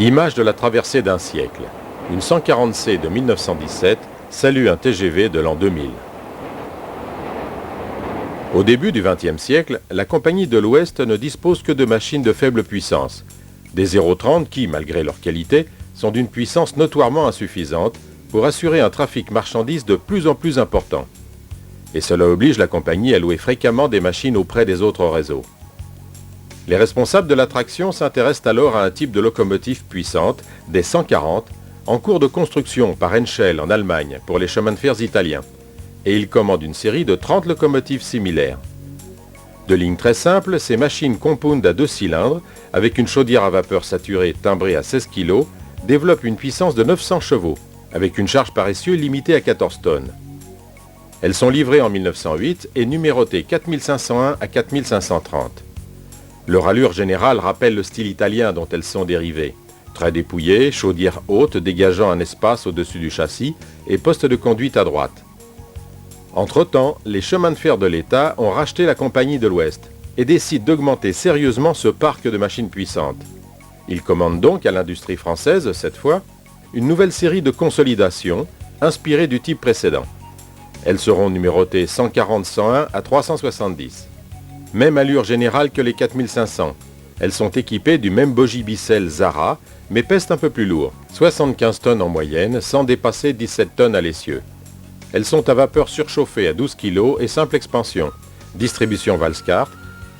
Image de la traversée d'un siècle. Une 140C de 1917 salue un TGV de l'an 2000. Au début du XXe siècle, la Compagnie de l'Ouest ne dispose que de machines de faible puissance. Des 030 qui, malgré leur qualité, sont d'une puissance notoirement insuffisante pour assurer un trafic marchandises de plus en plus important. Et cela oblige la compagnie à louer fréquemment des machines auprès des autres réseaux. Les responsables de l'attraction s'intéressent alors à un type de locomotive puissante, des 140, en cours de construction par Henschel en Allemagne pour les chemins de fer italiens. Et ils commandent une série de 30 locomotives similaires. De ligne très simple, ces machines compound à 2 cylindres, avec une chaudière à vapeur saturée timbrée à 16 kg, développent une puissance de 900 chevaux, avec une charge par essieu limitée à 14 tonnes. Elles sont livrées en 1908 et numérotées 4501 à 4530. Leur allure générale rappelle le style italien dont elles sont dérivées. Très dépouillées, chaudière haute dégageant un espace au-dessus du châssis et poste de conduite à droite. Entre-temps, les chemins de fer de l'État ont racheté la Compagnie de l'Ouest et décident d'augmenter sérieusement ce parc de machines puissantes. Ils commandent donc à l'industrie française, cette fois, une nouvelle série de consolidations inspirées du type précédent. Elles seront numérotées 140-101 à 370. Même allure générale que les 4500. Elles sont équipées du même bogie Bissell Zara, mais pèsent un peu plus lourd, 75 tonnes en moyenne, sans dépasser 17 tonnes à l'essieu. Elles sont à vapeur surchauffée à 12 kg et simple expansion, distribution Valskart,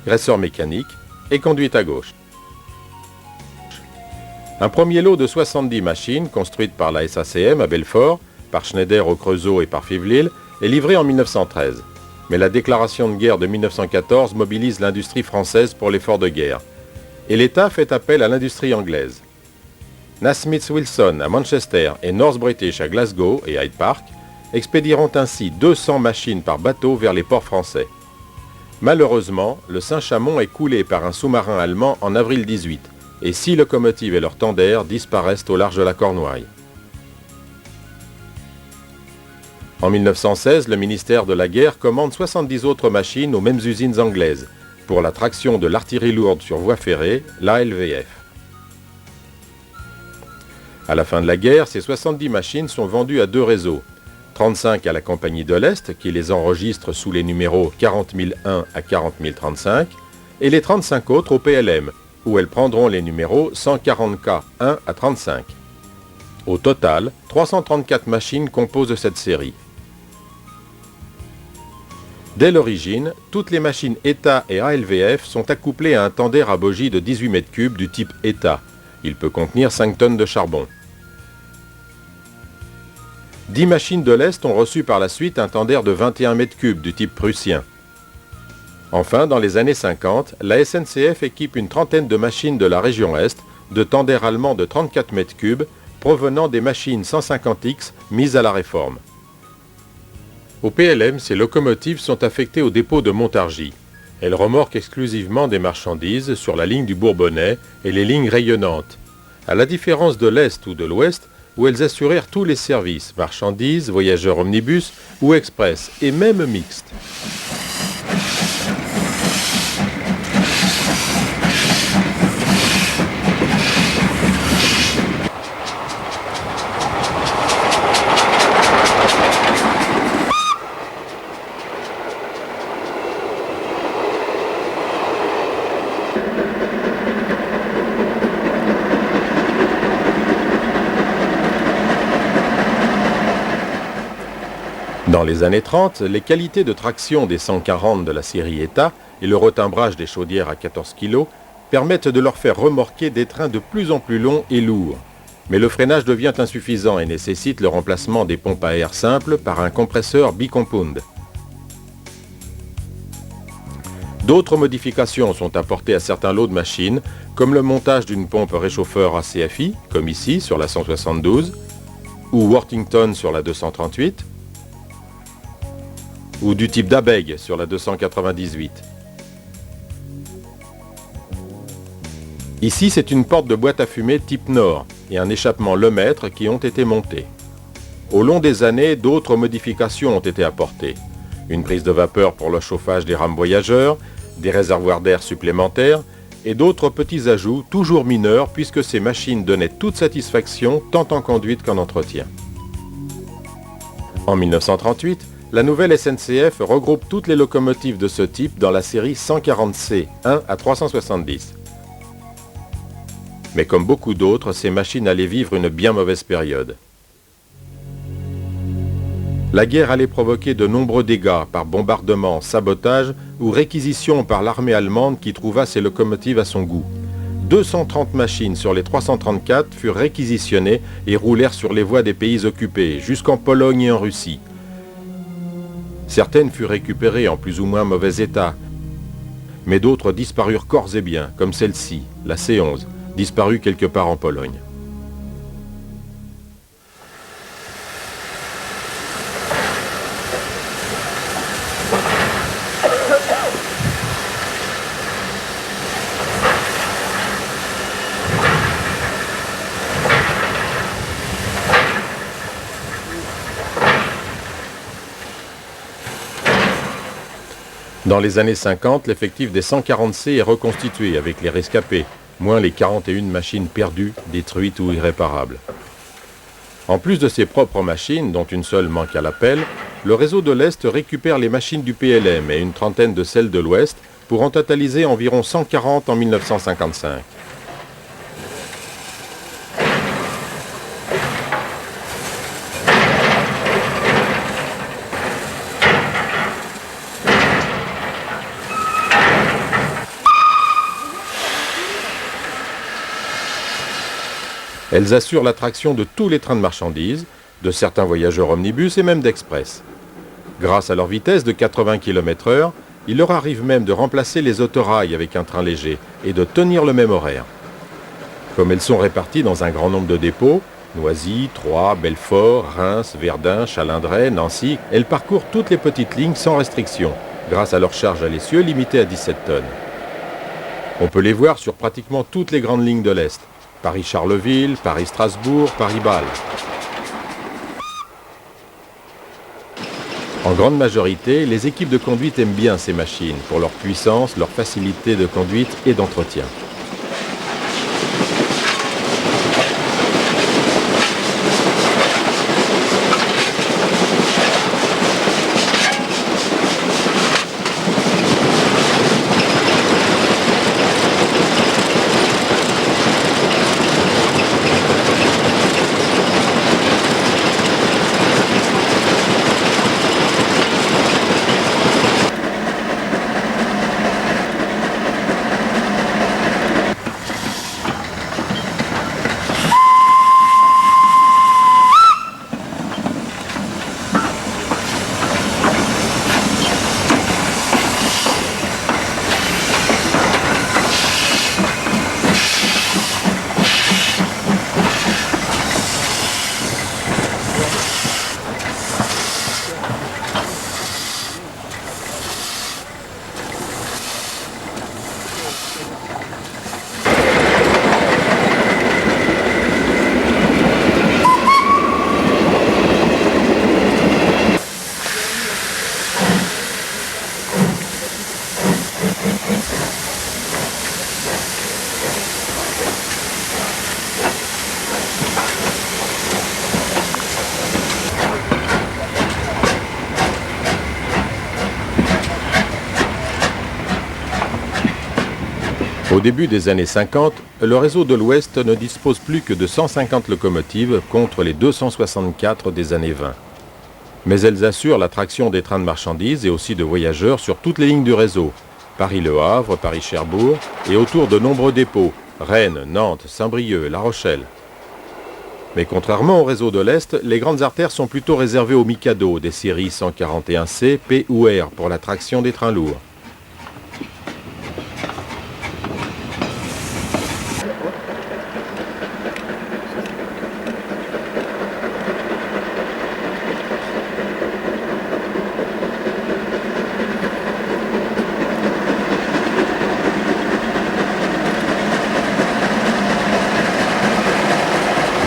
graisseur mécanique et conduite à gauche. Un premier lot de 70 machines, construites par la SACM à Belfort, par Schneider au Creusot et par Fivlil, est livré en 1913. Mais la déclaration de guerre de 1914 mobilise l'industrie française pour l'effort de guerre. Et l'État fait appel à l'industrie anglaise. Nasmith Wilson à Manchester et North British à Glasgow et Hyde Park expédieront ainsi 200 machines par bateau vers les ports français. Malheureusement, le Saint-Chamond est coulé par un sous-marin allemand en avril 18 et 6 locomotives et leurs tenders disparaissent au large de la Cornouaille. En 1916, le ministère de la Guerre commande 70 autres machines aux mêmes usines anglaises pour la traction de l'artillerie lourde sur voie ferrée, l'ALVF. À la fin de la guerre, ces 70 machines sont vendues à 2 réseaux. 35 à la Compagnie de l'Est, qui les enregistre sous les numéros 40 001 à 40 035, et les 35 autres au PLM, où elles prendront les numéros 140K 1 à 35. Au total, 334 machines composent cette série. Dès l'origine, toutes les machines ETA et ALVF sont accouplées à un tender à bogie de 18 m3 du type ETA. Il peut contenir 5 tonnes de charbon. 10 machines de l'Est ont reçu par la suite un tender de 21 m3 du type prussien. Enfin, dans les années 50, la SNCF équipe une trentaine de machines de la région Est, de tenders allemands de 34 m3, provenant des machines 150X mises à la réforme. Au PLM, ces locomotives sont affectées au dépôt de Montargis. Elles remorquent exclusivement des marchandises sur la ligne du Bourbonnais et les lignes rayonnantes, à la différence de l'Est ou de l'Ouest, où elles assurèrent tous les services, marchandises, voyageurs omnibus ou express, et même mixtes. Dans les années 30, les qualités de traction des 140 de la série ETA et le retimbrage des chaudières à 14 kg permettent de leur faire remorquer des trains de plus en plus longs et lourds. Mais le freinage devient insuffisant et nécessite le remplacement des pompes à air simples par un compresseur bicompound. D'autres modifications sont apportées à certains lots de machines, comme le montage d'une pompe réchauffeur ACFI, comme ici sur la 172, ou Worthington sur la 238, ou du type d'Abeg sur la 298. Ici, c'est une porte de boîte à fumée type Nord et un échappement Lemaître qui ont été montés. Au long des années, d'autres modifications ont été apportées. Une prise de vapeur pour le chauffage des rames voyageurs, des réservoirs d'air supplémentaires et d'autres petits ajouts, toujours mineurs, puisque ces machines donnaient toute satisfaction, tant en conduite qu'en entretien. En 1938, la nouvelle SNCF regroupe toutes les locomotives de ce type dans la série 140C, 1 à 370. Mais comme beaucoup d'autres, ces machines allaient vivre une bien mauvaise période. La guerre allait provoquer de nombreux dégâts par bombardement, sabotage ou réquisition par l'armée allemande qui trouva ces locomotives à son goût. 230 machines sur les 334 furent réquisitionnées et roulèrent sur les voies des pays occupés, jusqu'en Pologne et en Russie. Certaines furent récupérées en plus ou moins mauvais état, mais d'autres disparurent corps et biens, comme celle-ci, la C11, disparue quelque part en Pologne. Dans les années 50, l'effectif des 140C est reconstitué avec les rescapés, moins les 41 machines perdues, détruites ou irréparables. En plus de ses propres machines, dont une seule manque à l'appel, le réseau de l'Est récupère les machines du PLM et une trentaine de celles de l'Ouest, pour en totaliser environ 140 en 1955. Elles assurent l'attraction de tous les trains de marchandises, de certains voyageurs omnibus et même d'express. Grâce à leur vitesse de 80 km/h, il leur arrive même de remplacer les autorails avec un train léger et de tenir le même horaire. Comme elles sont réparties dans un grand nombre de dépôts, Noisy, Troyes, Belfort, Reims, Verdun, Chalindrey, Nancy, elles parcourent toutes les petites lignes sans restriction, grâce à leur charge à l'essieu limitée à 17 tonnes. On peut les voir sur pratiquement toutes les grandes lignes de l'Est. Paris-Charleville, Paris-Strasbourg, Paris-Bâle. En grande majorité, les équipes de conduite aiment bien ces machines pour leur puissance, leur facilité de conduite et d'entretien. Au début des années 50, le réseau de l'Ouest ne dispose plus que de 150 locomotives contre les 264 des années 20. Mais elles assurent l'attraction des trains de marchandises et aussi de voyageurs sur toutes les lignes du réseau. Paris-Le Havre, Paris-Cherbourg et autour de nombreux dépôts, Rennes, Nantes, Saint-Brieuc, La Rochelle. Mais contrairement au réseau de l'Est, les grandes artères sont plutôt réservées aux Mikado des séries 141C, P ou R pour la traction des trains lourds.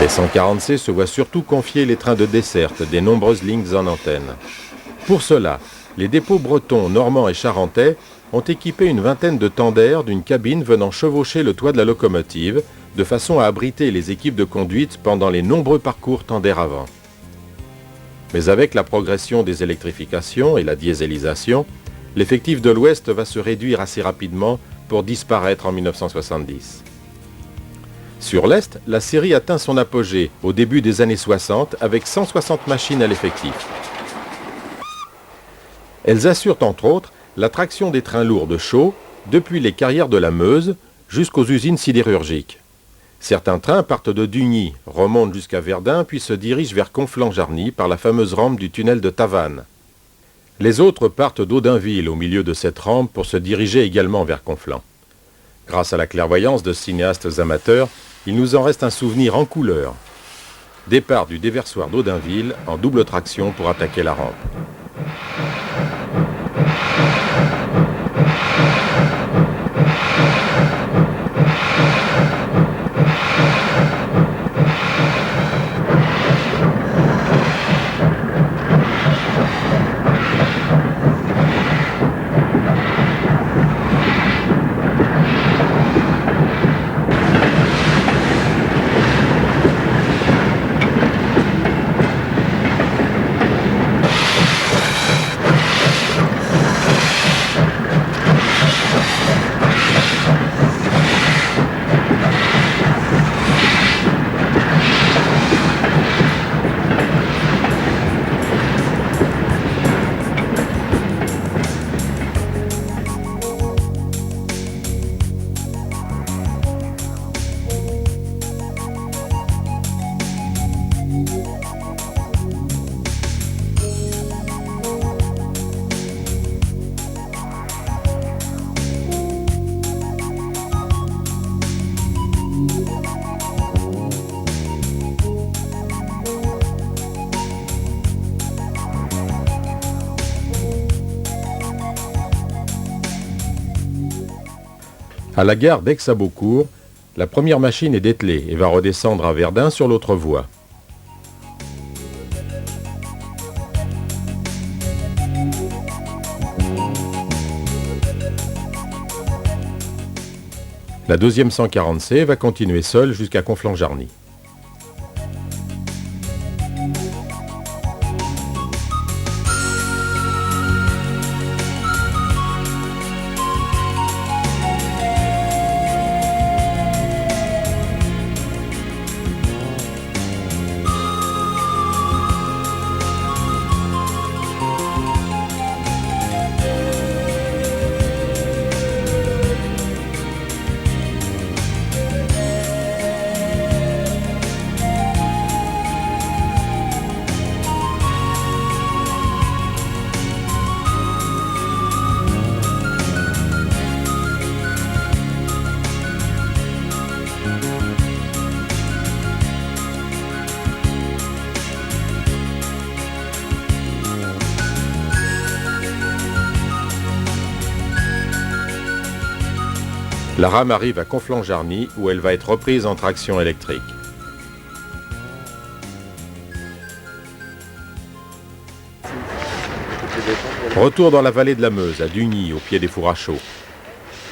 Les 140C se voient surtout confier les trains de desserte des nombreuses lignes en antenne. Pour cela, les dépôts bretons, normands et charentais ont équipé une vingtaine de tenders d'une cabine venant chevaucher le toit de la locomotive, de façon à abriter les équipes de conduite pendant les nombreux parcours tenders avant. Mais avec la progression des électrifications et la dieselisation, l'effectif de l'Ouest va se réduire assez rapidement pour disparaître en 1970. Sur l'Est, la série atteint son apogée au début des années 60 avec 160 machines à l'effectif. Elles assurent entre autres la traction des trains lourds de chaux depuis les carrières de la Meuse jusqu'aux usines sidérurgiques. Certains trains partent de Dugny, remontent jusqu'à Verdun puis se dirigent vers Conflans-Jarny par la fameuse rampe du tunnel de Tavannes. Les autres partent d'Audinville au milieu de cette rampe pour se diriger également vers Conflans. Grâce à la clairvoyance de cinéastes amateurs, il nous en reste un souvenir en couleur. Départ du déversoir d'Audinville en double traction pour attaquer la rampe. À la gare d'Aix-à-Beaucourt, la première machine est dételée et va redescendre à Verdun sur l'autre voie. La deuxième 140C va continuer seule jusqu'à Conflans-Jarny. La rame arrive à Conflans-Jarny où elle va être reprise en traction électrique. Retour dans la vallée de la Meuse, à Dugny, au pied des fours à chaux.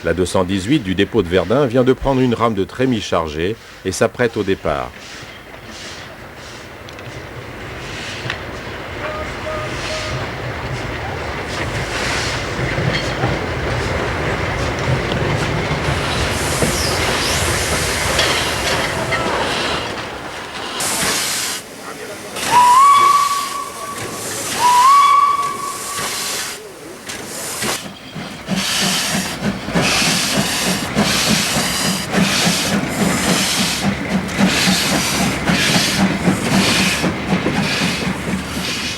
La 218 du dépôt de Verdun vient de prendre une rame de trémie chargée et s'apprête au départ.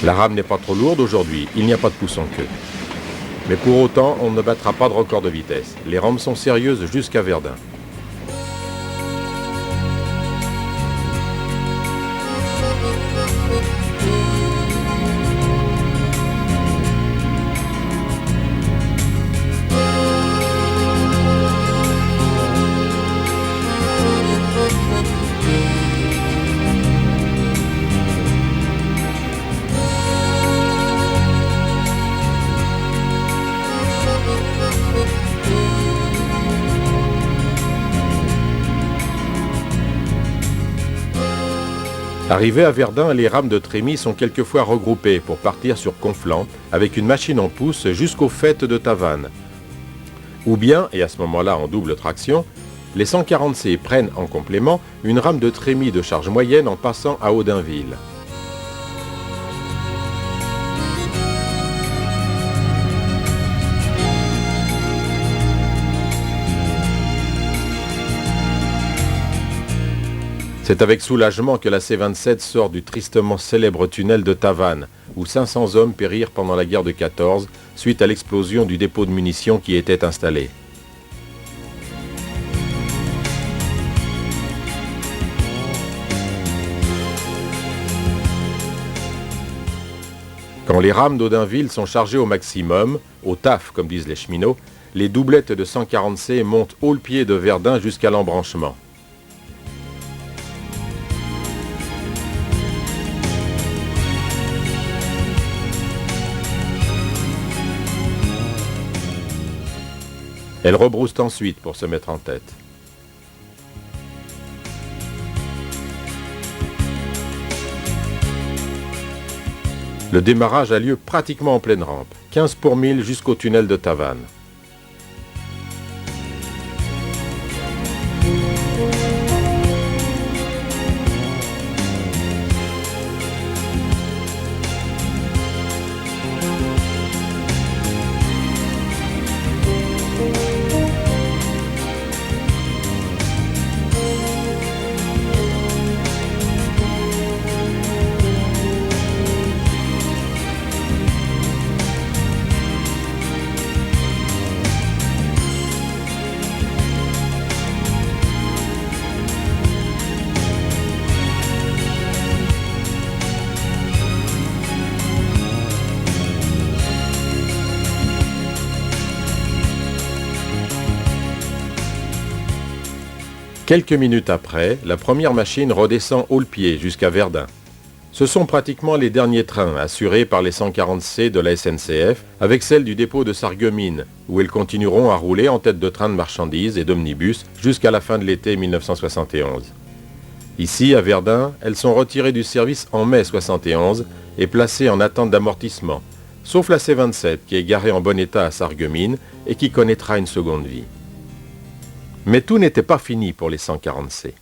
La rame n'est pas trop lourde aujourd'hui, il n'y a pas de pouce en queue. Mais pour autant, on ne battra pas de record de vitesse. Les rampes sont sérieuses jusqu'à Verdun. Arrivés à Verdun, les rames de Trémy sont quelquefois regroupées pour partir sur Conflans avec une machine en pousse jusqu'au fait de Tavannes. Ou bien, et à ce moment-là en double traction, les 140C prennent en complément une rame de Trémy de charge moyenne en passant à Audinville. C'est avec soulagement que la C-27 sort du tristement célèbre tunnel de Tavannes, où 500 hommes périrent pendant la guerre de 14, suite à l'explosion du dépôt de munitions qui était installé. Quand les rames d'Audinville sont chargées au maximum, au taf comme disent les cheminots, les doublettes de 140C montent haut le pied de Verdun jusqu'à l'embranchement. Elles rebroussent ensuite pour se mettre en tête. Le démarrage a lieu pratiquement en pleine rampe, 15 pour 1000 jusqu'au tunnel de Tavannes. Quelques minutes après, la première machine redescend haut le pied jusqu'à Verdun. Ce sont pratiquement les derniers trains assurés par les 140C de la SNCF avec celles du dépôt de Sarreguemines, où elles continueront à rouler en tête de train de marchandises et d'omnibus jusqu'à la fin de l'été 1971. Ici, à Verdun, elles sont retirées du service en mai 71 et placées en attente d'amortissement, sauf la C-27 qui est garée en bon état à Sarreguemines et qui connaîtra une seconde vie. Mais tout n'était pas fini pour les 140C.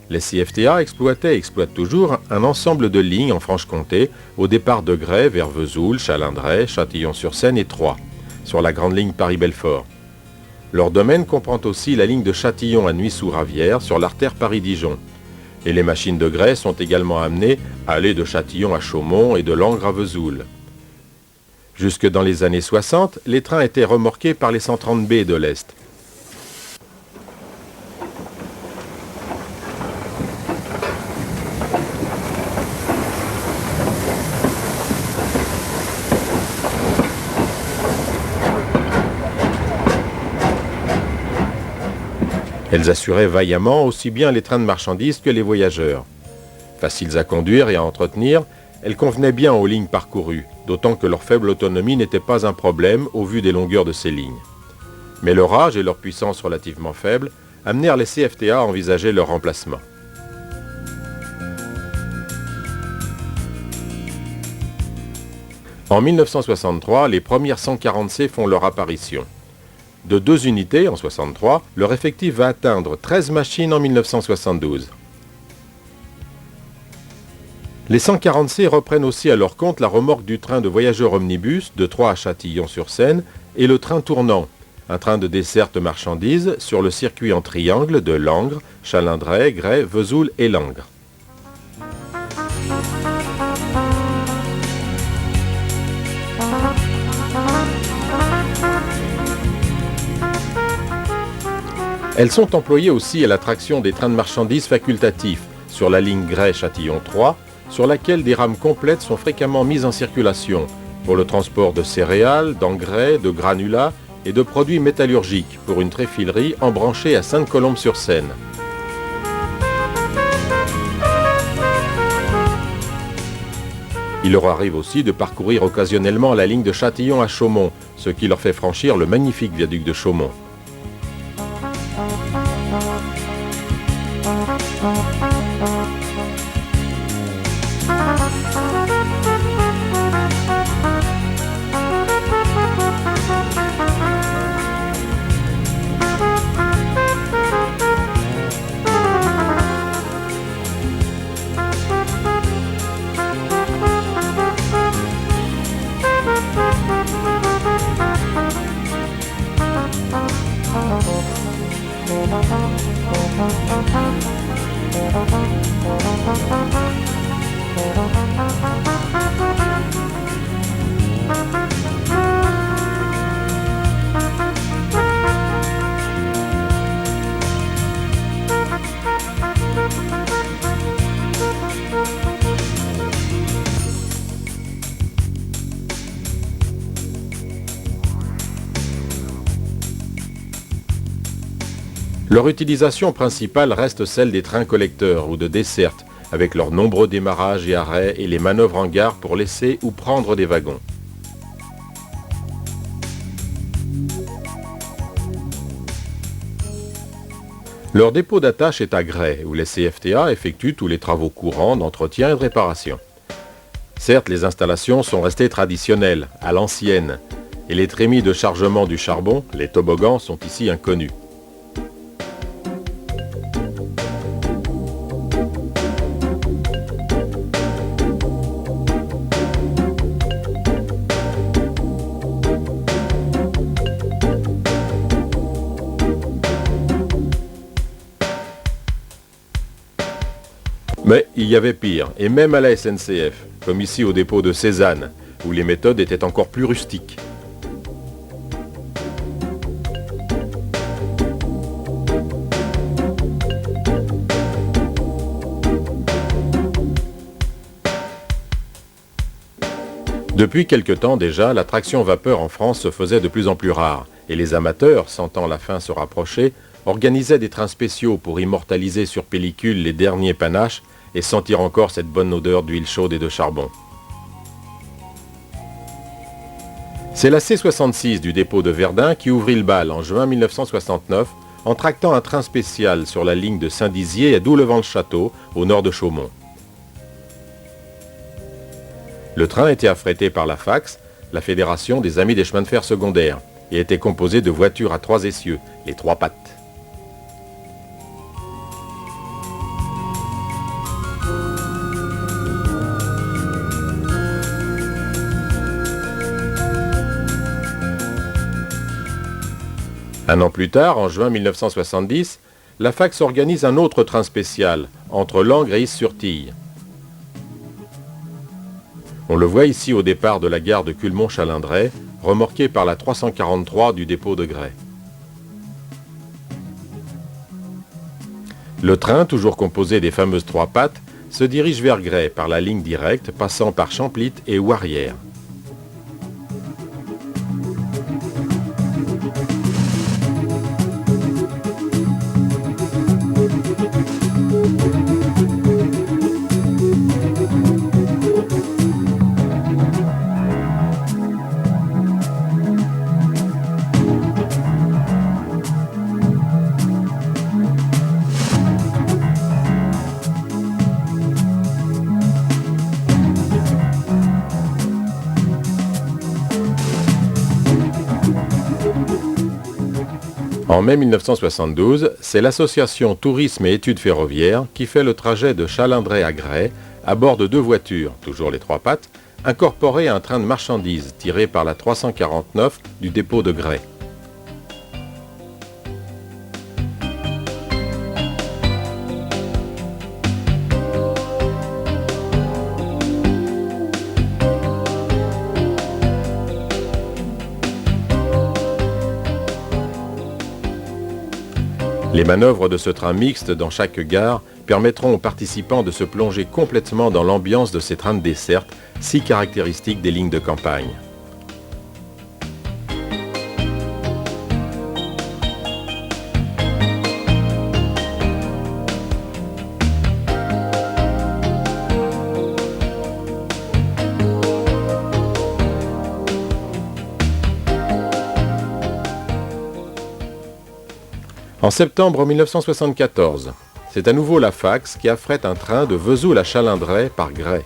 Les CFTA exploitaient et exploitent toujours un ensemble de lignes en Franche-Comté au départ de Gray vers Vesoul, Chalindray, Châtillon-sur-Seine et Troyes, sur la grande ligne Paris-Belfort. Leur domaine comprend aussi la ligne de Châtillon à Nuit-sous-Ravière sur l'artère Paris-Dijon. Et les machines de Gray sont également amenées à aller de Châtillon à Chaumont et de Langres à Vesoul. Jusque dans les années 60, les trains étaient remorqués par les 130B de l'Est. Elles assuraient vaillamment aussi bien les trains de marchandises que les voyageurs. Faciles à conduire et à entretenir, elles convenaient bien aux lignes parcourues, d'autant que leur faible autonomie n'était pas un problème au vu des longueurs de ces lignes. Mais leur âge et leur puissance relativement faible amenèrent les CFTA à envisager leur remplacement. En 1963, les premières 140C font leur apparition. De 2 unités en 1963, leur effectif va atteindre 13 machines en 1972. Les 140C reprennent aussi à leur compte la remorque du train de voyageurs omnibus de Troyes à Châtillon-sur-Seine et le train tournant, un train de desserte marchandises sur le circuit en triangle de Langres, Chalindray, Gray, Vesoul et Langres. Elles sont employées aussi à la traction des trains de marchandises facultatifs sur la ligne Gray-Châtillon-3, sur laquelle des rames complètes sont fréquemment mises en circulation pour le transport de céréales, d'engrais, de granulats et de produits métallurgiques pour une tréfilerie embranchée à Sainte-Colombe-sur-Seine. Il leur arrive aussi de parcourir occasionnellement la ligne de Châtillon à Chaumont, ce qui leur fait franchir le magnifique viaduc de Chaumont. Leur utilisation principale reste celle des trains collecteurs ou de desserte, avec leurs nombreux démarrages et arrêts et les manœuvres en gare pour laisser ou prendre des wagons. Leur dépôt d'attache est à Gray, où les CFTA effectuent tous les travaux courants d'entretien et de réparation. Certes, les installations sont restées traditionnelles, à l'ancienne, et les trémies de chargement du charbon, les toboggans, sont ici inconnus. Mais il y avait pire, et même à la SNCF, comme ici au dépôt de Cézanne, où les méthodes étaient encore plus rustiques. Depuis quelque temps déjà, la traction vapeur en France se faisait de plus en plus rare, et les amateurs, sentant la fin se rapprocher, organisaient des trains spéciaux pour immortaliser sur pellicule les derniers panaches et sentir encore cette bonne odeur d'huile chaude et de charbon. C'est la C66 du dépôt de Verdun qui ouvrit le bal en juin 1969 en tractant un train spécial sur la ligne de Saint-Dizier à Doulevant-le-Château, au nord de Chaumont. Le train était affrété par la FAX, la Fédération des Amis des chemins de fer secondaires, et était composé de voitures à 3 essieux, les 3 pattes. Un an plus tard, en juin 1970, la FAX organise un autre train spécial, entre Langres et Is-sur-Tille. On le voit ici au départ de la gare de Culmont-Chalindray, remorqué par la 343 du dépôt de Gray. Le train, toujours composé des fameuses 3 pattes, se dirige vers Gray par la ligne directe passant par Champlitte et Ouarrières. En mai 1972, c'est l'association Tourisme et Études Ferroviaires qui fait le trajet de Chalindray à Gray à bord de 2 voitures, toujours les 3 pattes, incorporées à un train de marchandises tiré par la 349 du dépôt de Gray. Les manœuvres de ce train mixte dans chaque gare permettront aux participants de se plonger complètement dans l'ambiance de ces trains de desserte, si caractéristiques des lignes de campagne. En septembre 1974, c'est à nouveau la FAX qui affrète un train de Vesoul à Chalindray par Gray.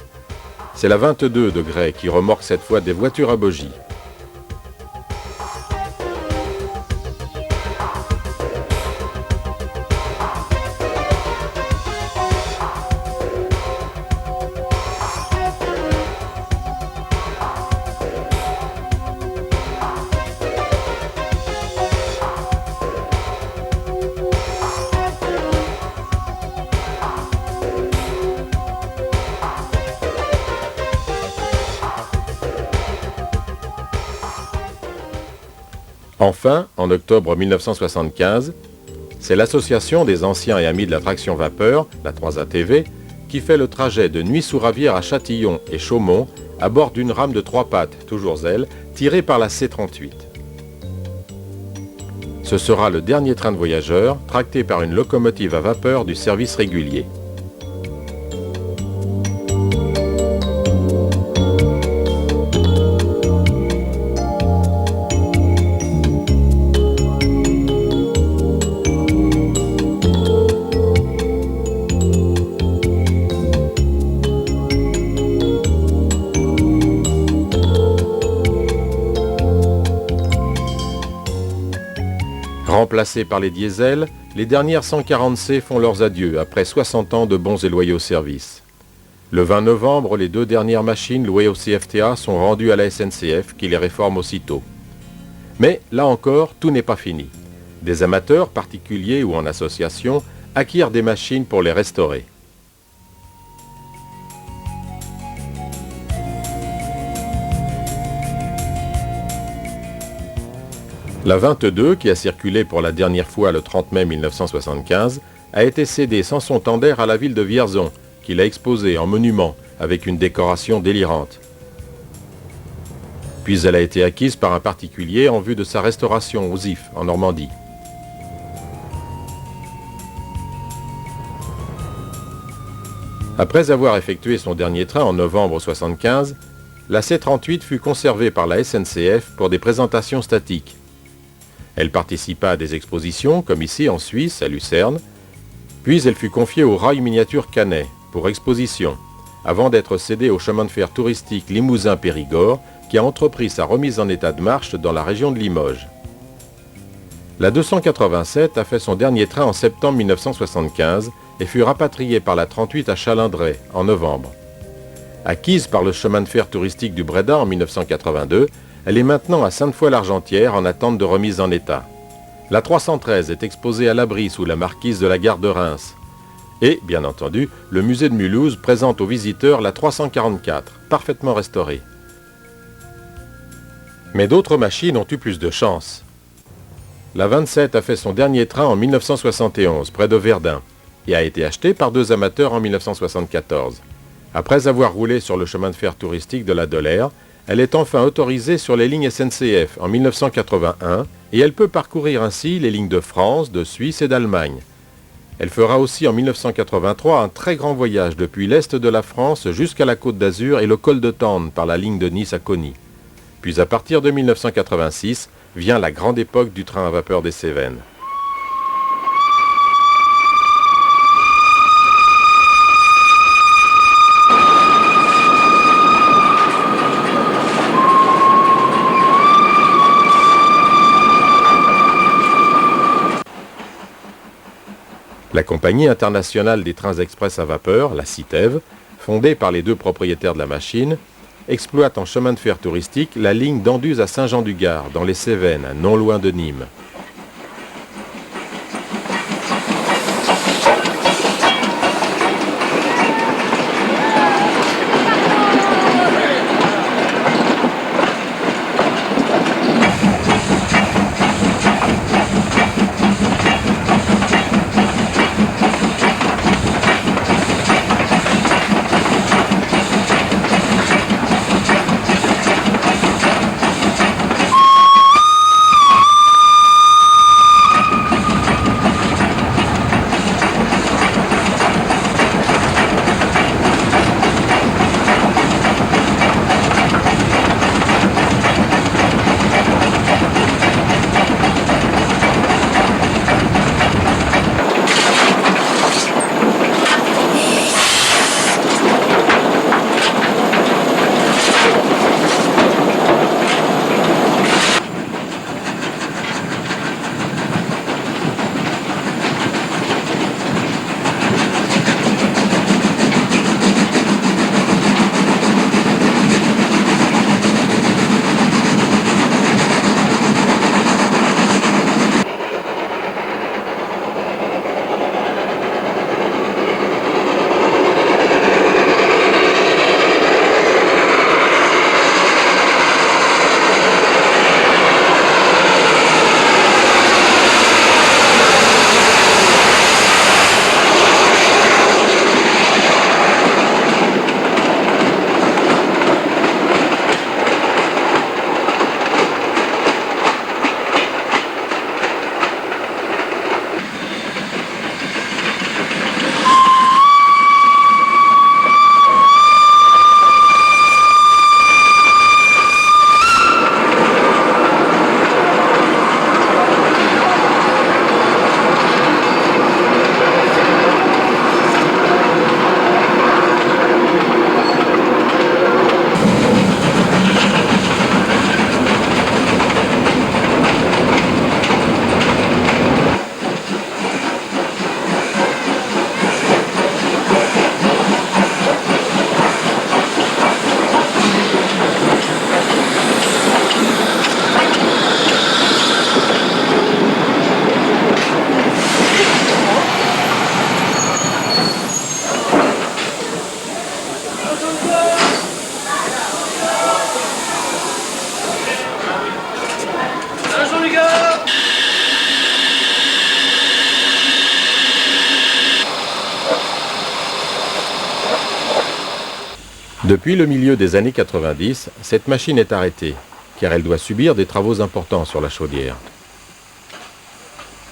C'est la 22 de Gray qui remorque cette fois des voitures à bogies. Enfin, en octobre 1975, c'est l'association des anciens et amis de la traction vapeur, la 3ATV, qui fait le trajet de Nuit-sous-Ravière à Châtillon et Chaumont à bord d'une rame de 3 pattes, toujours elle, tirée par la C38. Ce sera le dernier train de voyageurs tracté par une locomotive à vapeur du service régulier. Remplacées par les diesels, les dernières 140C font leurs adieux après 60 ans de bons et loyaux services. Le 20 novembre, les 2 dernières machines louées au CFTA sont rendues à la SNCF qui les réforme aussitôt. Mais là encore, tout n'est pas fini. Des amateurs, particuliers ou en association, acquièrent des machines pour les restaurer. La 22, qui a circulé pour la dernière fois le 30 mai 1975, a été cédée sans son tender à la ville de Vierzon, qui l'a exposée en monument avec une décoration délirante. Puis elle a été acquise par un particulier en vue de sa restauration aux Ifs, en Normandie. Après avoir effectué son dernier train en novembre 1975, la C38 fut conservée par la SNCF pour des présentations statiques. Elle participa à des expositions, comme ici en Suisse, à Lucerne, puis elle fut confiée au Rail Miniature Canet, pour exposition, avant d'être cédée au chemin de fer touristique Limousin-Périgord, qui a entrepris sa remise en état de marche dans la région de Limoges. La 287 a fait son dernier train en septembre 1975 et fut rapatriée par la 38 à Chalindrey, en novembre. Acquise par le chemin de fer touristique du Bréda en 1982, elle est maintenant à Sainte-Foy-l'Argentière en attente de remise en état. La 313 est exposée à l'abri sous la marquise de la gare de Reims. Et, bien entendu, le musée de Mulhouse présente aux visiteurs la 344, parfaitement restaurée. Mais d'autres machines ont eu plus de chance. La 27 a fait son dernier train en 1971, près de Verdun, et a été achetée par 2 amateurs en 1974. Après avoir roulé sur le chemin de fer touristique de la Dolère, elle est enfin autorisée sur les lignes SNCF en 1981 et elle peut parcourir ainsi les lignes de France, de Suisse et d'Allemagne. Elle fera aussi en 1983 un très grand voyage depuis l'est de la France jusqu'à la Côte d'Azur et le col de Tende par la ligne de Nice à Cauny. Puis à partir de 1986 vient la grande époque du train à vapeur des Cévennes. La Compagnie internationale des trains express à vapeur, la CITEV, fondée par les 2 propriétaires de la machine, exploite en chemin de fer touristique la ligne d'Anduze à Saint-Jean-du-Gard, dans les Cévennes, non loin de Nîmes. Depuis le milieu des années 90, cette machine est arrêtée, car elle doit subir des travaux importants sur la chaudière.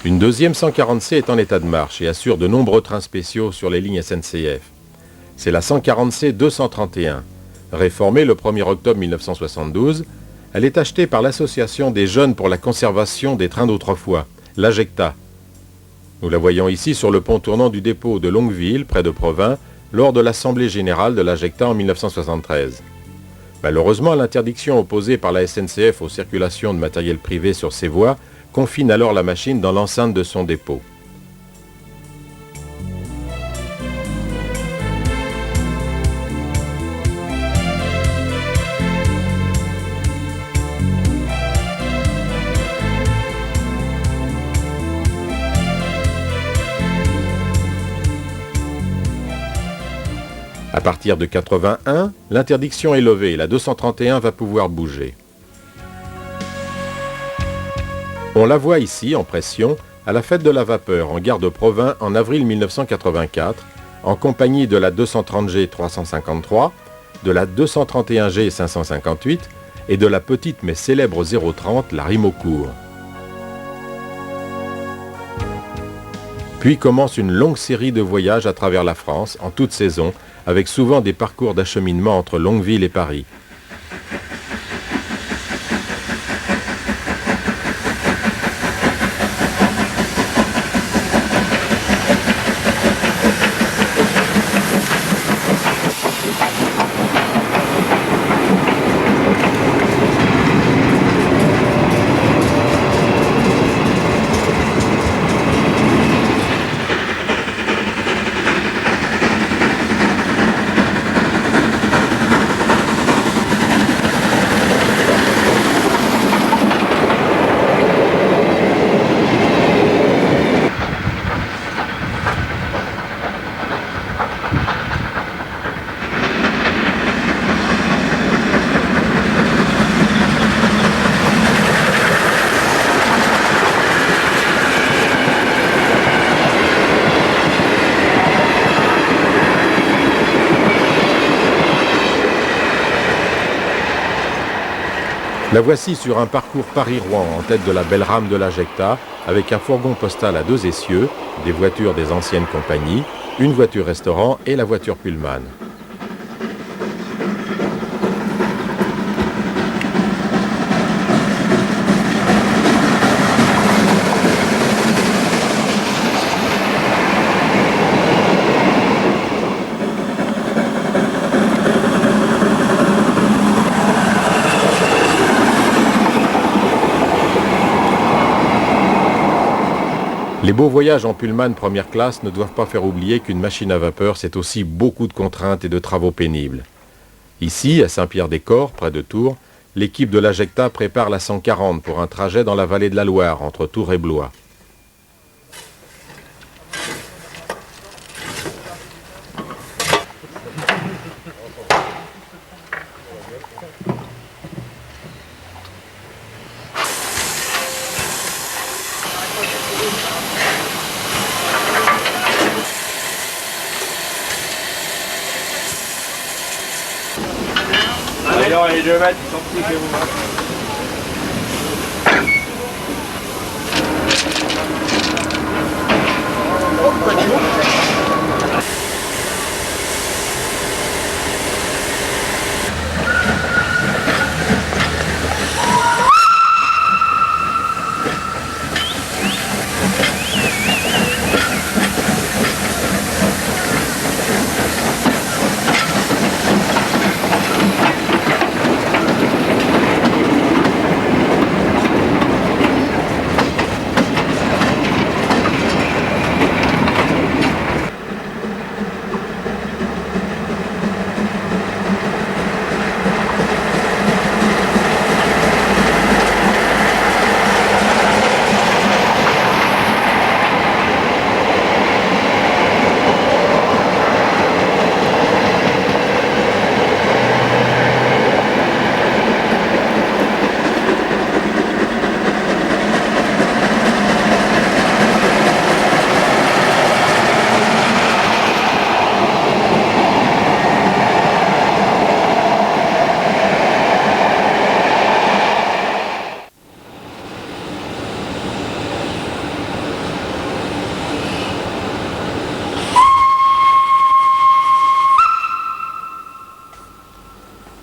Une deuxième 140C est en état de marche et assure de nombreux trains spéciaux sur les lignes SNCF. C'est la 140C 231. Réformée le 1er octobre 1972, elle est achetée par l'Association des jeunes pour la conservation des trains d'autrefois, l'AJECTA. Nous la voyons ici sur le pont tournant du dépôt de Longueville, près de Provins, lors de l'Assemblée générale de l'AJECTA en 1973. Malheureusement, l'interdiction opposée par la SNCF aux circulations de matériel privé sur ces voies confine alors la machine dans l'enceinte de son dépôt. À partir de 81, l'interdiction est levée et la 231 va pouvoir bouger. On la voit ici, en pression, à la fête de la vapeur en gare de Provins en avril 1984, en compagnie de la 230G 353, de la 231G 558 et de la petite mais célèbre 030, la Rimocourt. Puis commence une longue série de voyages à travers la France, en toute saison, avec souvent des parcours d'acheminement entre Longueville et Paris. La voici sur un parcours Paris-Rouen en tête de la belle rame de l'AJECTA, avec un fourgon postal à 2 essieux, des voitures des anciennes compagnies, une voiture restaurant et la voiture Pullman. Les beaux voyages en Pullman première classe ne doivent pas faire oublier qu'une machine à vapeur, c'est aussi beaucoup de contraintes et de travaux pénibles. Ici, à Saint-Pierre-des-Corps, près de Tours, l'équipe de l'AJECTA prépare la 140 pour un trajet dans la vallée de la Loire, entre Tours et Blois. Alors les 2 mètres, ils sont pris chez vous.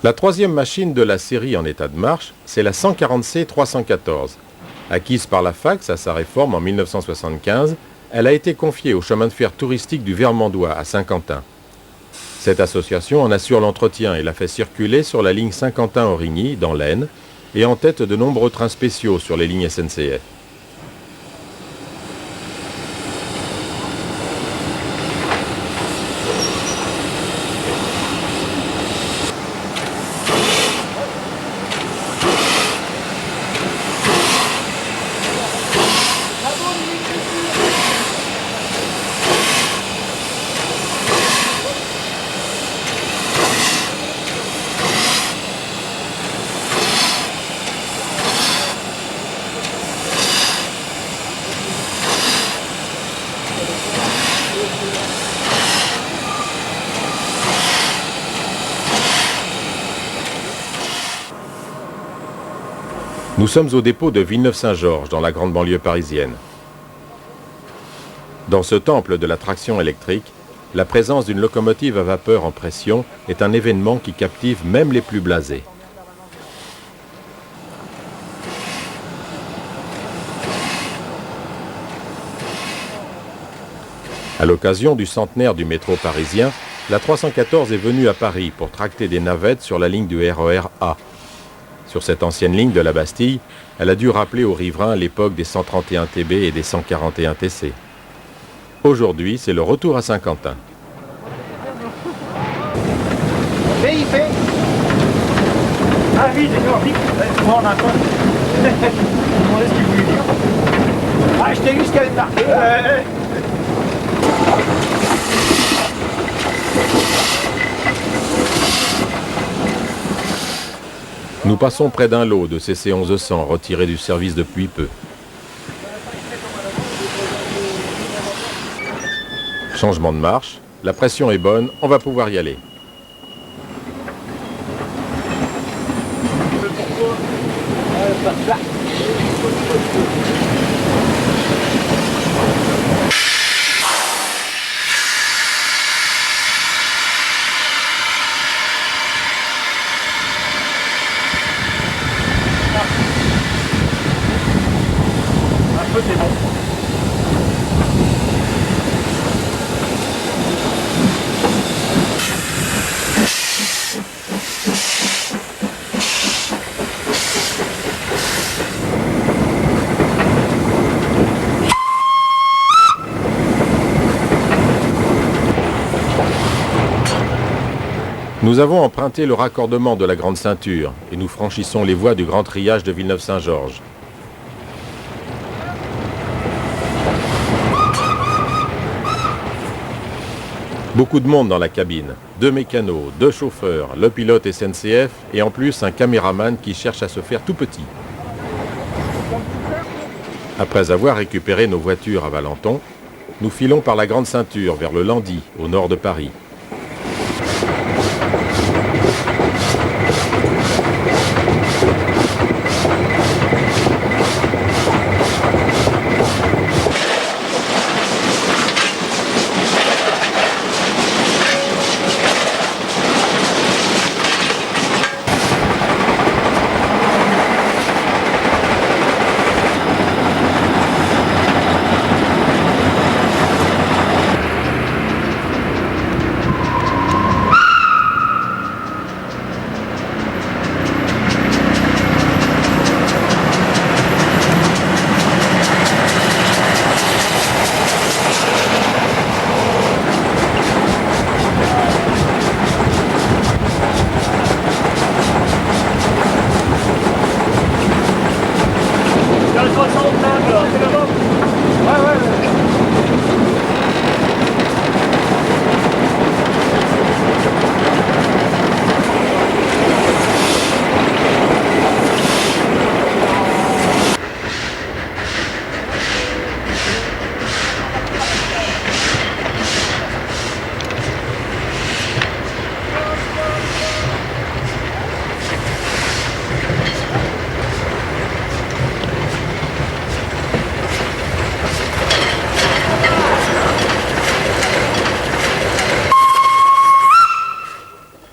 La troisième machine de la série en état de marche, c'est la 140C 314. Acquise par la Fax à sa réforme en 1975, elle a été confiée au chemin de fer touristique du Vermandois à Saint-Quentin. Cette association en assure l'entretien et la fait circuler sur la ligne Saint-Quentin-Origny, dans l'Aisne, et en tête de nombreux trains spéciaux sur les lignes SNCF. Nous sommes au dépôt de Villeneuve-Saint-Georges, dans la grande banlieue parisienne. Dans ce temple de la traction électrique, la présence d'une locomotive à vapeur en pression est un événement qui captive même les plus blasés. À l'occasion du centenaire du métro parisien, la 314 est venue à Paris pour tracter des navettes sur la ligne du RER A. Sur cette ancienne ligne de la Bastille, elle a dû rappeler aux riverains l'époque des 131 TB et des 141 TC. Aujourd'hui, c'est le retour à Saint-Quentin. Mais il fait. Ah oui, d'accord, vite. Moi, on a pas. Je me demandais ce qu'il voulait dire. Ah, je t'ai vu ce qu'elle avait marqué. Nous passons près d'un lot de CC 1100 retirés du service depuis peu. Changement de marche, la pression est bonne, on va pouvoir y aller. Un peu, c'est bon. Nous avons emprunté le raccordement de la Grande Ceinture et nous franchissons les voies du Grand Triage de Villeneuve-Saint-Georges. Beaucoup de monde dans la cabine, 2 mécanos, 2 chauffeurs, le pilote SNCF et en plus un caméraman qui cherche à se faire tout petit. Après avoir récupéré nos voitures à Valenton, nous filons par la Grande Ceinture vers le Landy, au nord de Paris.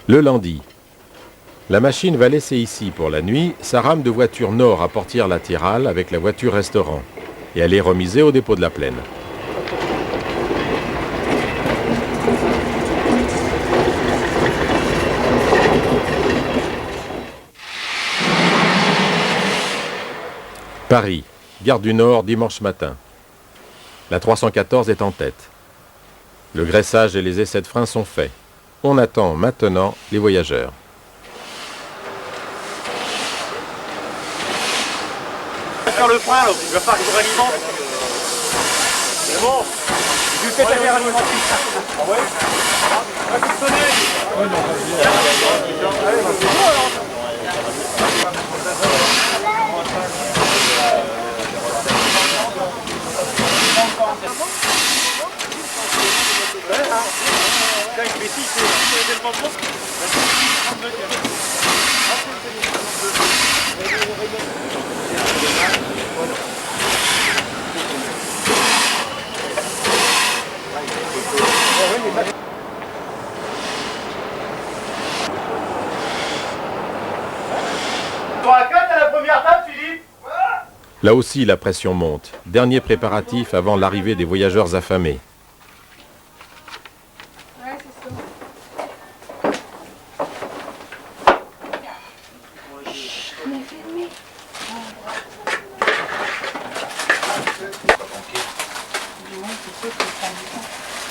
Le Landy. La machine va laisser ici pour la nuit sa rame de voiture nord à portière latérale avec la voiture restaurant. Et elle est remisée au dépôt de la Plaine. Paris, gare du Nord, dimanche matin. La 314 est en tête. Le graissage et les essais de frein sont faits. On attend maintenant les voyageurs. Faire le frein, là, il va falloir que je réalimente. C'est bon. Je fais ta réalimentation. Ah ouais. Va te sonner. Ouais, non, allez, Là aussi, la pression monte. Dernier préparatif avant l'arrivée des voyageurs affamés.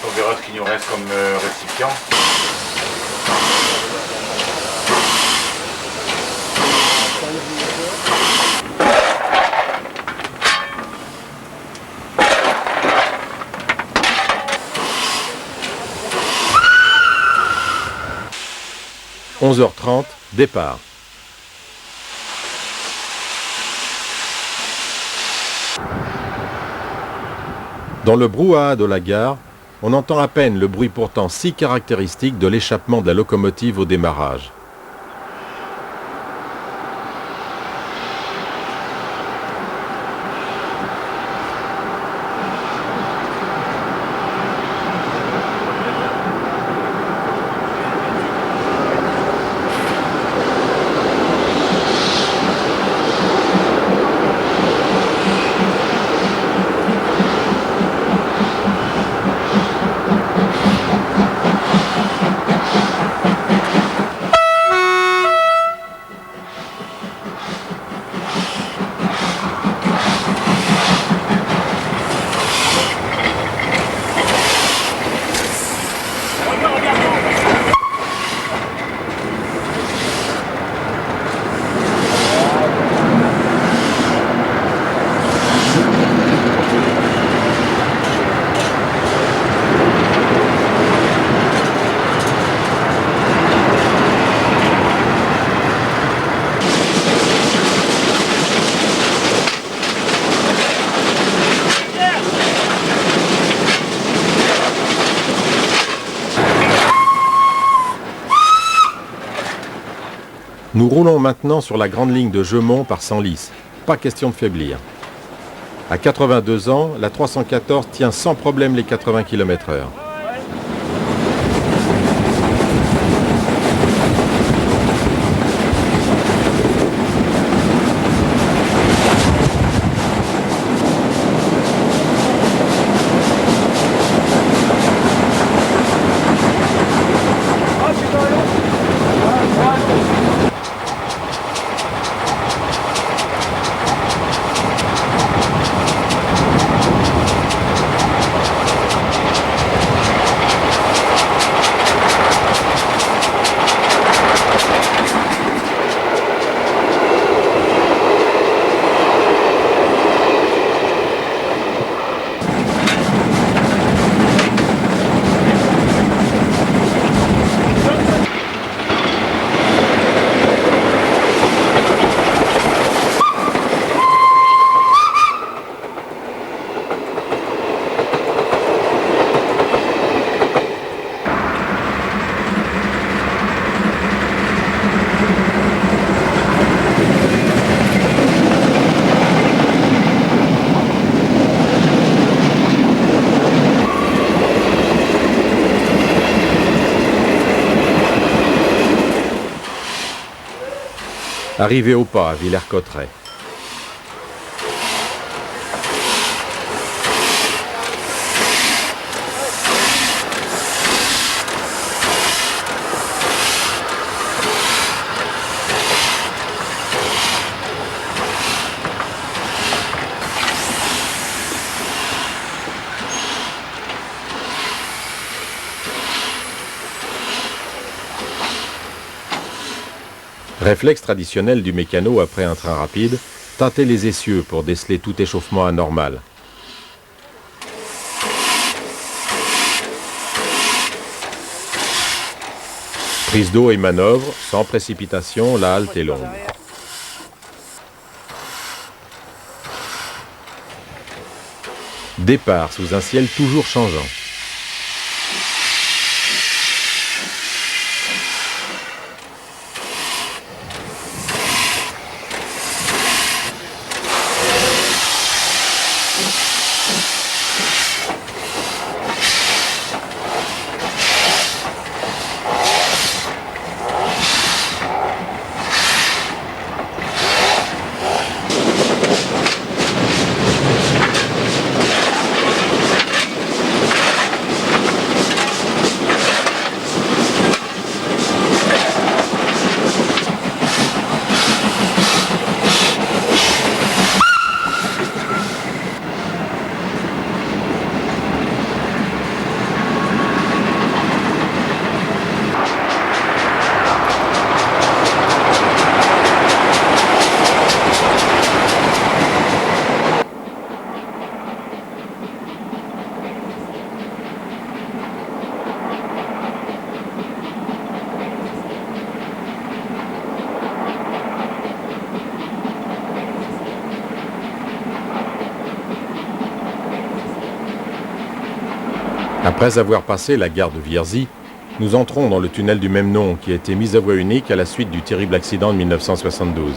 On verra ce qu'il nous reste comme récipient. « 11h30, départ. Dans le brouhaha de la gare, on entend à peine le bruit pourtant si caractéristique de l'échappement de la locomotive au démarrage. Nous roulons maintenant sur la grande ligne de Jeumont par Senlis. Pas question de faiblir. À 82 ans, la 314 tient sans problème les 80 km/h. Arrivé au pas à Villers-Cotterêts. Réflexe traditionnel du mécano après un train rapide, tâter les essieux pour déceler tout échauffement anormal. Prise d'eau et manœuvre, sans précipitation, la halte est longue. Départ sous un ciel toujours changeant. Après avoir passé la gare de Vierzy, nous entrons dans le tunnel du même nom qui a été mis à voie unique à la suite du terrible accident de 1972.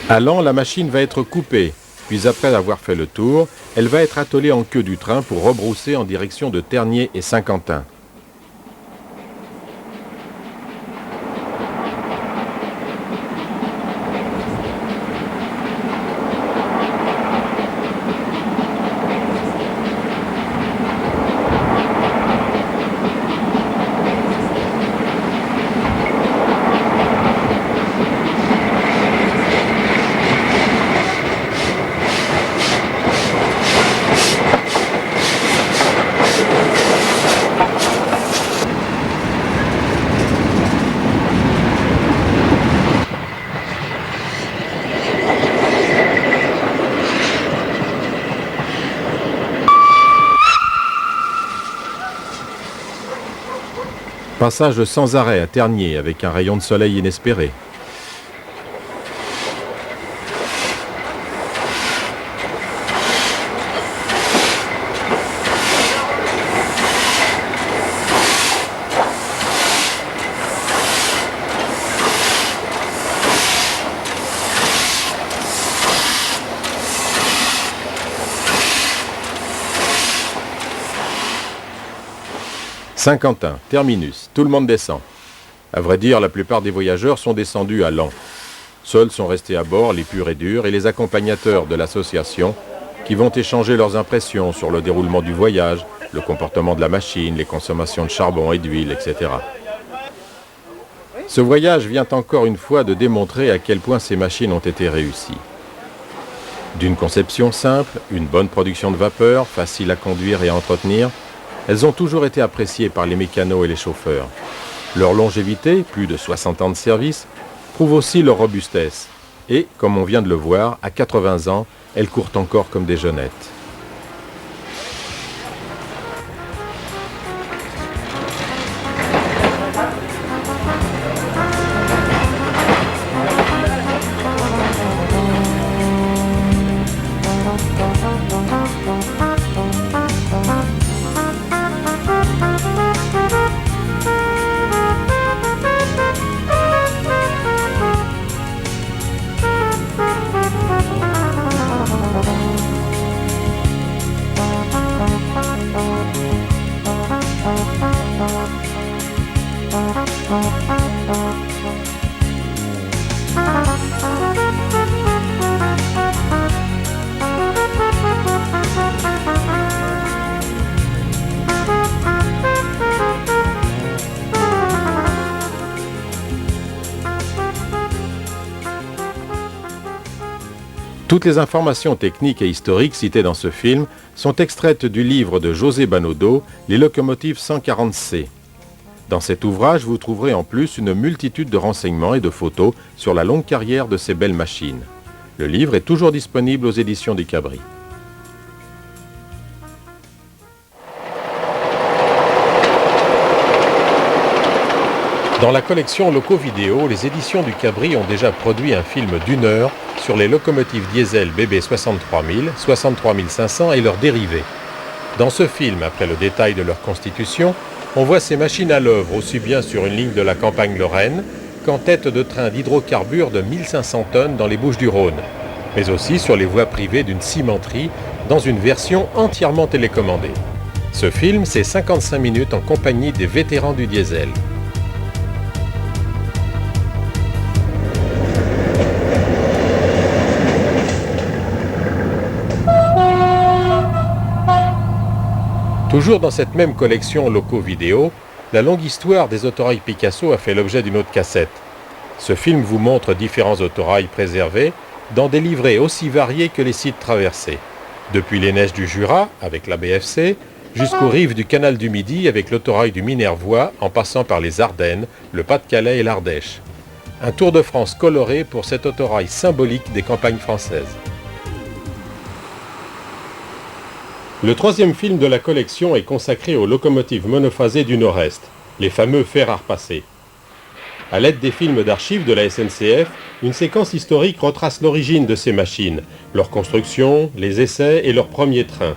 Allant, la machine va être coupée, puis après avoir fait le tour, elle va être attelée en queue du train pour rebrousser en direction de Tergnier et Saint-Quentin. Passage sans arrêt à Tergnier avec un rayon de soleil inespéré. Saint-Quentin, terminus, tout le monde descend. À vrai dire, la plupart des voyageurs sont descendus à Laon. Seuls sont restés à bord les purs et durs et les accompagnateurs de l'association qui vont échanger leurs impressions sur le déroulement du voyage, le comportement de la machine, les consommations de charbon et d'huile, etc. Ce voyage vient encore une fois de démontrer à quel point ces machines ont été réussies. D'une conception simple, une bonne production de vapeur, facile à conduire et à entretenir, elles ont toujours été appréciées par les mécanos et les chauffeurs. Leur longévité, plus de 60 ans de service, prouve aussi leur robustesse. Et, comme on vient de le voir, à 80 ans, elles courent encore comme des jeunettes. Toutes les informations techniques et historiques citées dans ce film sont extraites du livre de José Banodo, Les locomotives 140C. Dans cet ouvrage, vous trouverez en plus une multitude de renseignements et de photos sur la longue carrière de ces belles machines. Le livre est toujours disponible aux éditions du Cabri. Dans la collection Loco Vidéo, les éditions du Cabri ont déjà produit un film d'1 heure sur les locomotives diesel BB 63000, 63500 et leurs dérivés. Dans ce film, après le détail de leur constitution, on voit ces machines à l'œuvre aussi bien sur une ligne de la campagne lorraine qu'en tête de train d'hydrocarbures de 1500 tonnes dans les Bouches-du-Rhône, mais aussi sur les voies privées d'une cimenterie dans une version entièrement télécommandée. Ce film, c'est 55 minutes en compagnie des vétérans du diesel. Toujours dans cette même collection Loco Vidéo, la longue histoire des autorails Picasso a fait l'objet d'une autre cassette. Ce film vous montre différents autorails préservés dans des livrets aussi variés que les sites traversés. Depuis les neiges du Jura, avec la BFC, jusqu'aux rives du canal du Midi avec l'autorail du Minervois en passant par les Ardennes, le Pas-de-Calais et l'Ardèche. Un Tour de France coloré pour cet autorail symbolique des campagnes françaises. Le troisième film de la collection est consacré aux locomotives monophasées du Nord-Est, les fameux fers à repasser. À l'aide des films d'archives de la SNCF, une séquence historique retrace l'origine de ces machines, leur construction, les essais et leurs premiers trains.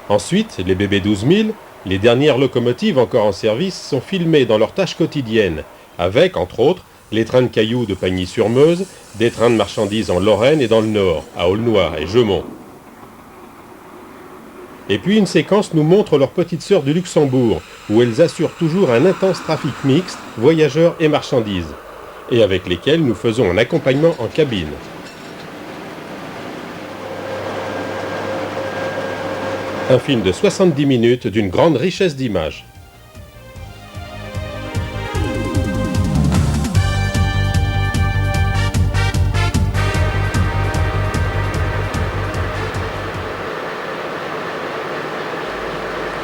Ensuite, les BB 12000, les dernières locomotives encore en service, sont filmées dans leurs tâches quotidiennes, avec, entre autres, les trains de cailloux de Pagny-sur-Meuse, des trains de marchandises en Lorraine et dans le Nord, à Aulnoy et Jeumont. Et puis une séquence nous montre leurs petites sœurs du Luxembourg, où elles assurent toujours un intense trafic mixte, voyageurs et marchandises, et avec lesquelles nous faisons un accompagnement en cabine. Un film de 70 minutes d'une grande richesse d'images.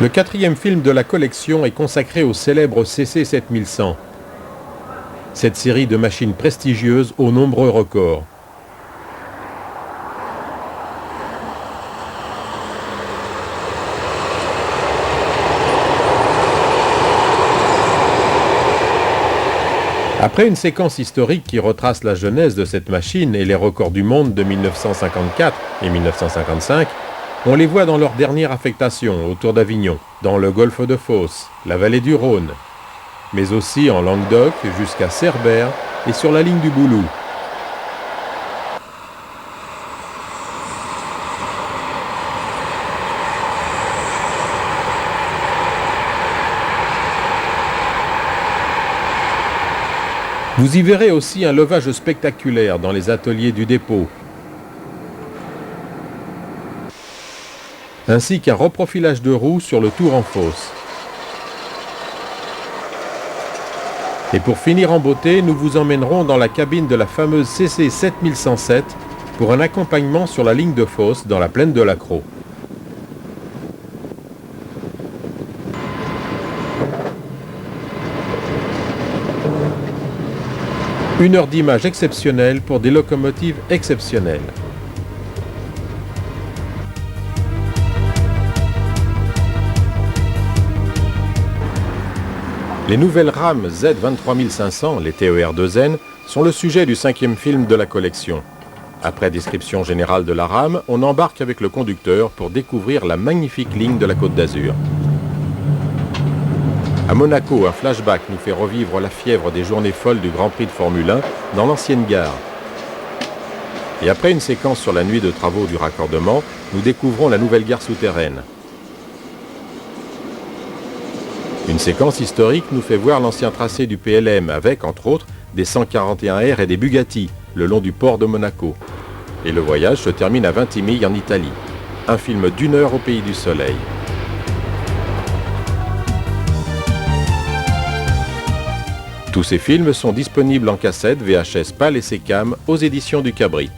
Le quatrième film de la collection est consacré au célèbre CC 7100. Cette série de machines prestigieuses aux nombreux records. Après une séquence historique qui retrace la genèse de cette machine et les records du monde de 1954 et 1955, on les voit dans leur dernière affectation autour d'Avignon, dans le golfe de Fos, la vallée du Rhône, mais aussi en Languedoc jusqu'à Cerbère et sur la ligne du Boulou. Vous y verrez aussi un levage spectaculaire dans les ateliers du dépôt, ainsi qu'un reprofilage de roues sur le tour en fosse. Et pour finir en beauté, nous vous emmènerons dans la cabine de la fameuse CC 7107 pour un accompagnement sur la ligne de fosse dans la plaine de l'Accro. Une heure d'image exceptionnelle pour des locomotives exceptionnelles. Les nouvelles rames Z23500, les TER2N, sont le sujet du 5e film de la collection. Après description générale de la rame, on embarque avec le conducteur pour découvrir la magnifique ligne de la Côte d'Azur. À Monaco, un flashback nous fait revivre la fièvre des journées folles du Grand Prix de Formule 1 dans l'ancienne gare. Et après une séquence sur la nuit de travaux du raccordement, nous découvrons la nouvelle gare souterraine. Une séquence historique nous fait voir l'ancien tracé du PLM avec, entre autres, des 141R et des Bugatti le long du port de Monaco. Et le voyage se termine à Vintimille en Italie. Un film d'1 heure au pays du soleil. Tous ces films sont disponibles en cassette, VHS, PAL et SECAM aux éditions du Cabri.